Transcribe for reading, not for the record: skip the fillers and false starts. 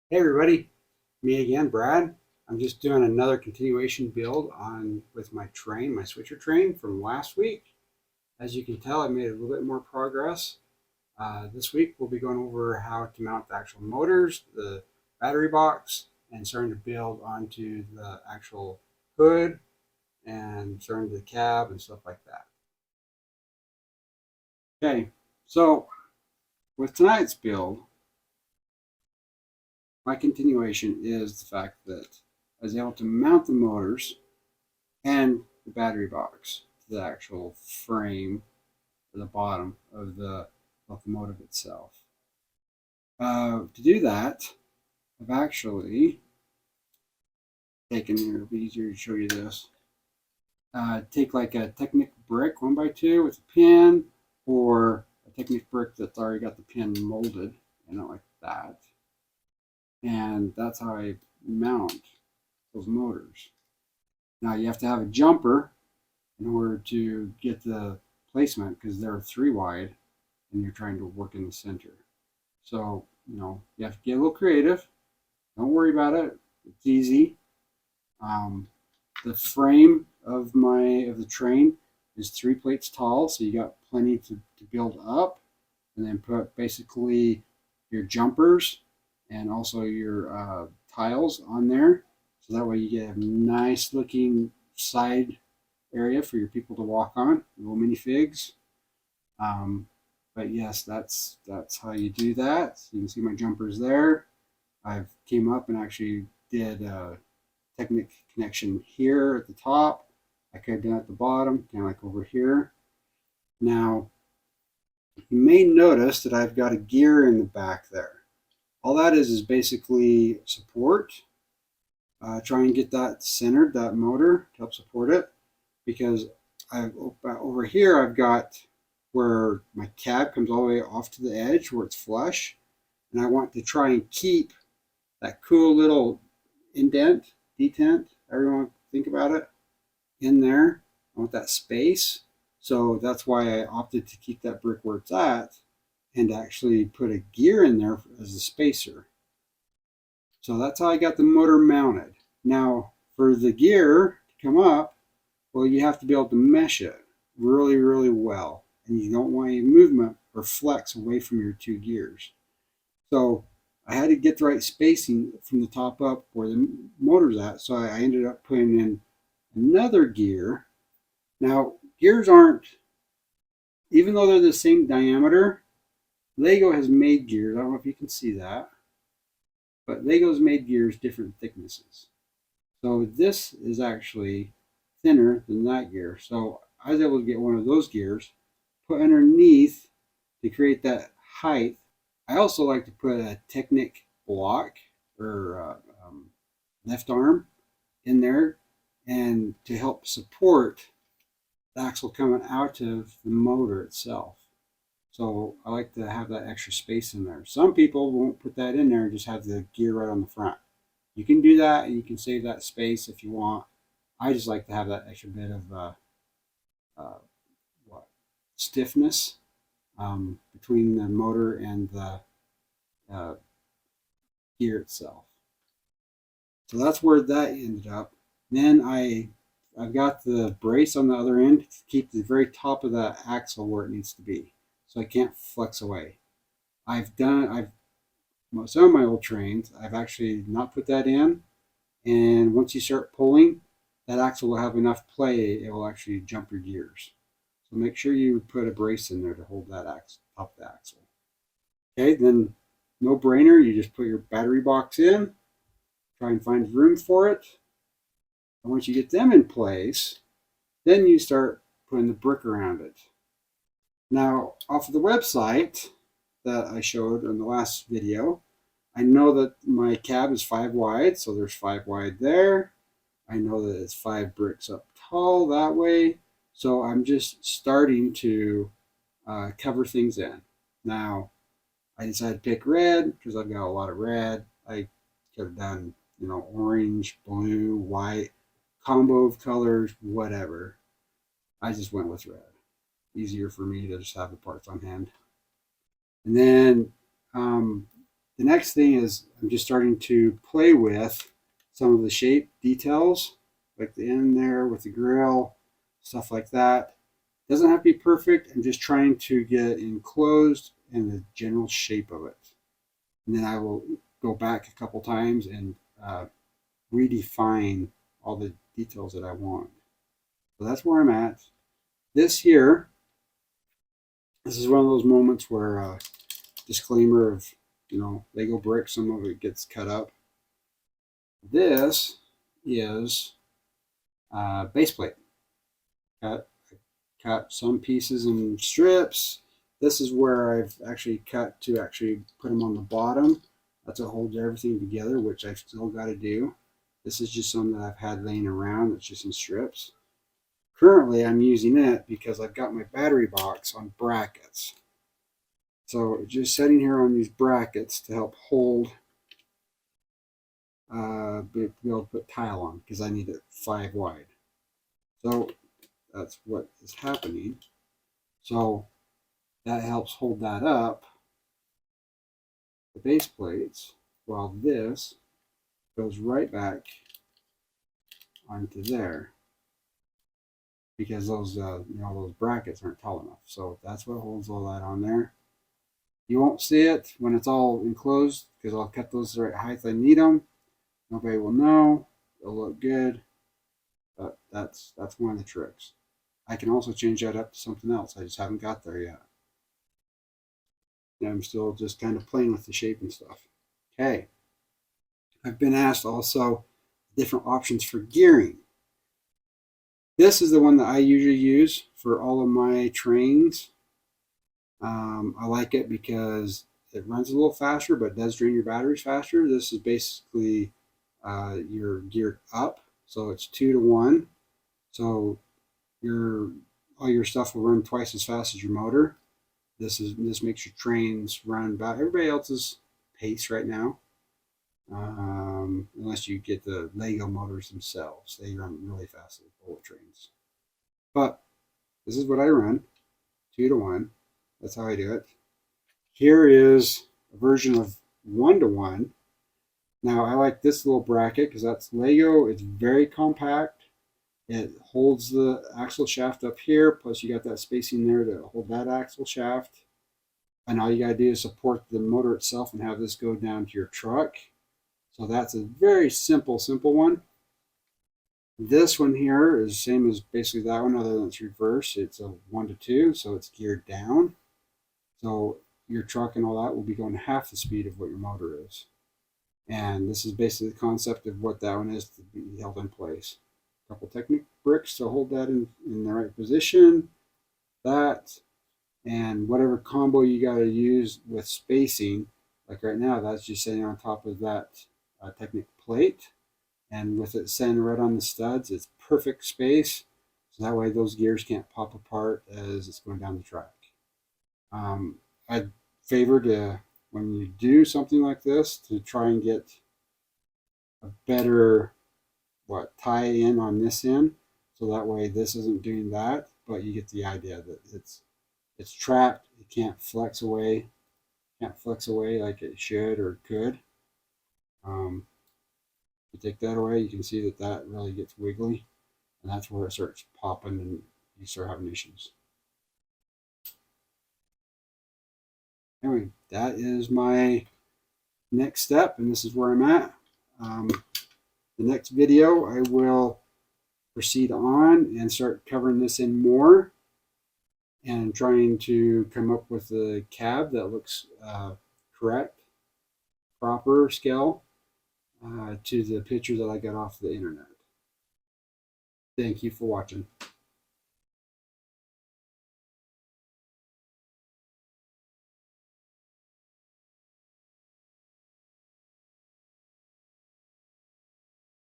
Hey everybody, me again, Brad. I'm just doing another continuation build on with my train, my switcher train from last week. As you can tell, I made a little bit more progress. This week we'll be going over how to mount the actual motors, the battery box, and starting to build onto the actual hood and starting to the cab and stuff like that. Okay, so with tonight's build, my continuation is the fact that I was able to mount the motors and the battery box to the actual frame or the bottom of the locomotive itself. To do that, I've actually taken, it'll be easier to show you this, take like a Technic brick 1x2 with a pin, or a Technic brick that's already got the pin molded, like that. And that's how I mount those motors. Now you have to have a jumper in order to get the placement because they're 3 wide and you're trying to work in the center. So, you have to get a little creative. Don't worry about it. It's easy. The frame of the train is 3 plates tall, so you got plenty to build up, and then put basically your jumpers and also your tiles on there. So that way you get a nice looking side area for your people to walk on, little minifigs. Um, but yes, that's how you do that. So you can see my jumpers there. I've came up and actually did a Technic connection here at the top. I could have done at the bottom, kind of like over here. Now, you may notice that I've got a gear in the back there. All that is basically support. Try and get that centered, that motor, to help support it. Because over here I've got where my cab comes all the way off to the edge where it's flush, and I want to try and keep that cool little indent, detent, however you want to think about it, in there. I want that space. So that's why I opted to keep that brick where it's at and actually put a gear in there as a spacer. So that's how I got the motor mounted. Now, for the gear to come up, well, you have to be able to mesh it really, really well. And you don't want any movement or flex away from your 2 gears. So I had to get the right spacing from the top up where the motor's at. So I ended up putting in another gear. Now, gears aren't, even though they're the same diameter, Lego has made gears. I don't know if you can see that, but Lego's made gears different thicknesses. So this is actually thinner than that gear. So I was able to get one of those gears, put underneath to create that height. I also like to put a Technic block or left arm in there and to help support the axle coming out of the motor itself. So I like to have that extra space in there. Some people won't put that in there and just have the gear right on the front. You can do that and you can save that space if you want. I just like to have that extra bit of uh, what stiffness between the motor and the uh, gear itself. So that's where that ended up. Then I've got the brace on the other end to keep the very top of the axle where it needs to be, so I can't flex away. I've some of my old trains I've actually not put that in, and once you start pulling, that axle will have enough play, it will actually jump your gears. So make sure you put a brace in there to hold that axle, top of the axle. Okay, then no brainer, you just put your battery box in, try and find room for it. And once you get them in place, then you start putting the brick around it. Now, off of the website that I showed in the last video, I know that my cab is 5 wide, so there's 5 wide there. I know that it's 5 bricks up tall that way. So I'm just starting to cover things in. Now, I decided to pick red because I've got a lot of red. I could have done, orange, blue, white, combo of colors, whatever. I just went with red. Easier for me to just have the parts on hand. And then the next thing is I'm just starting to play with some of the shape details, like the end there with the grill, stuff like that. Doesn't have to be perfect. I'm just trying to get it enclosed and the general shape of it. And then I will go back a couple times and redefine all the details that I want. So that's where I'm at. This here, this is one of those moments where disclaimer of, Lego bricks, some of it gets cut up. This is base plate. Cut some pieces in strips. This is where I've actually cut to actually put them on the bottom. That's what holds everything together, which I've still got to do. This is just some that I've had laying around. That's just in strips. Currently, I'm using it because I've got my battery box on brackets. So just sitting here on these brackets to help hold, be able to put tile on because I need it 5 wide. So that's what is happening. So that helps hold that up, the base plates, while this goes right back onto there because those those brackets aren't tall enough. So that's what holds all that on there. You won't see it when it's all enclosed because I'll cut those the right height I need them. Nobody will know. It'll look good, but that's one of the tricks. I can also change that up to something else. I just haven't got there yet. And I'm still just kind of playing with the shape and stuff. Okay. I've been asked also different options for gearing. This is the one that I usually use for all of my trains. I like it because it runs a little faster, but does drain your batteries faster. This is basically you're geared up, so it's 2 to 1. So all your stuff will run twice as fast as your motor. This makes your trains run about everybody else's pace right now, unless you get the Lego motors themselves. They run really fast as bullet trains. But this is what I run, 2 to 1. That's how I do it. Here is a version of 1 to 1. Now I like this little bracket because that's Lego. It's very compact. It holds the axle shaft up here, plus you got that spacing there to hold that axle shaft. And all you got to do is support the motor itself and have this go down to your truck. So that's a very simple one. This one here is the same as basically that one, other than it's reverse. It's a 1 to 2, so it's geared down. So your truck and all that will be going half the speed of what your motor is. And this is basically the concept of what that one is to be held in place. A couple Technic bricks to hold that in the right position. That, and whatever combo you got to use with spacing. Like right now, that's just sitting on top of that Technic plate. And with it sitting right on the studs, it's perfect space. So that way those gears can't pop apart as it's going down the track. I'd favor to, when you do something like this, to try and get a better tie in on this end, so that way this isn't doing that, but you get the idea that it's trapped. It can't flex away like it should or could. You take that away, you can see that really gets wiggly, and that's where it starts popping and you start having issues. Anyway, that is my next step, and this is where I'm at. The next video, I will proceed on and start covering this in more and trying to come up with a cab that looks correct, proper scale to the picture that I got off the internet. Thank you for watching.